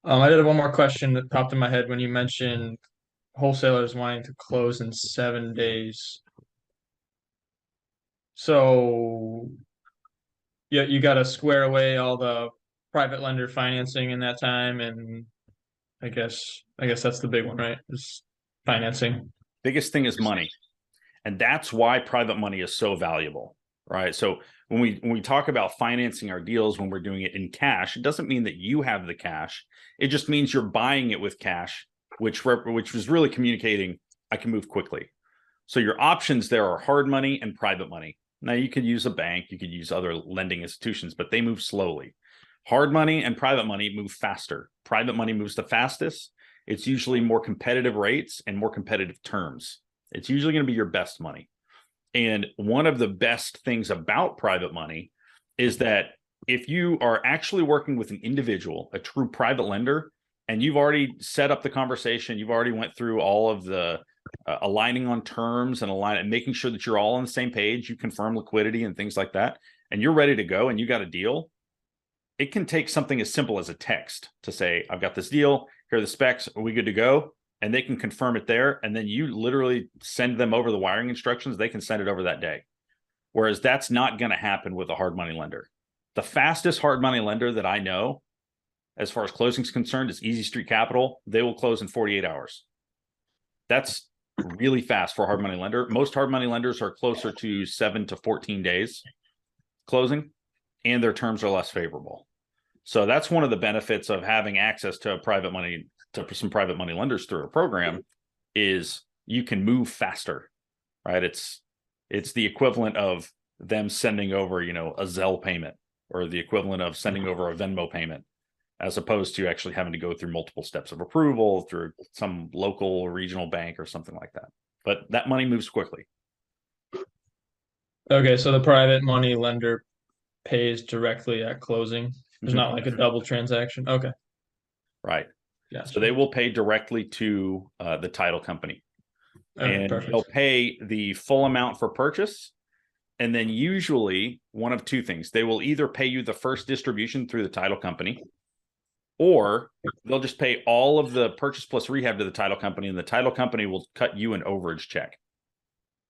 I did have one more question that popped in my head when you mentioned wholesalers wanting to close in 7 days. So yeah, you got to square away all the private lender financing in that time, and I guess that's the big one, right? Is financing. Biggest thing is money. And that's why private money is so valuable, right? So when we talk about financing our deals, when we're doing it in cash, it doesn't mean that you have the cash. It just means you're buying it with cash, which was really communicating I can move quickly. So your options there are hard money and private money. Now you could use a bank, you could use other lending institutions, but they move slowly. Hard money and private money move faster. Private money moves the fastest. It's usually more competitive rates and more competitive terms. It's usually going to be your best money. And one of the best things about private money is that if you are actually working with an individual, a true private lender, and you've already set up the conversation, you've already went through all of the aligning on terms and making sure that you're all on the same page, you confirm liquidity and things like that, and you're ready to go and you got a deal. It can take something as simple as a text to say, I've got this deal, here are the specs, are we good to go? And they can confirm it there. And then you literally send them over the wiring instructions. They can send it over that day. Whereas that's not going to happen with a hard money lender. The fastest hard money lender that I know, as far as closing is concerned, is Easy Street Capital. They will close in 48 hours. That's really fast for a hard money lender. Most hard money lenders are closer to 7 to 14 days closing, and their terms are less favorable. So that's one of the benefits of having access to some private money lenders through a program is you can move faster, right? It's the equivalent of them sending over, a Zelle payment or the equivalent of sending over a Venmo payment, as opposed to actually having to go through multiple steps of approval through some local or regional bank or something like that. But that money moves quickly. Okay, so the private money lender pays directly at closing. There's not like a double transaction. Okay, Right. So gotcha. they will pay directly to the title company. Okay, And they'll perfect. pay the full amount for purchase. And then usually one of two things. They will either pay you the first distribution through the title company, or they'll just pay all of the purchase plus rehab to the title company, and the title company will cut you an overage check.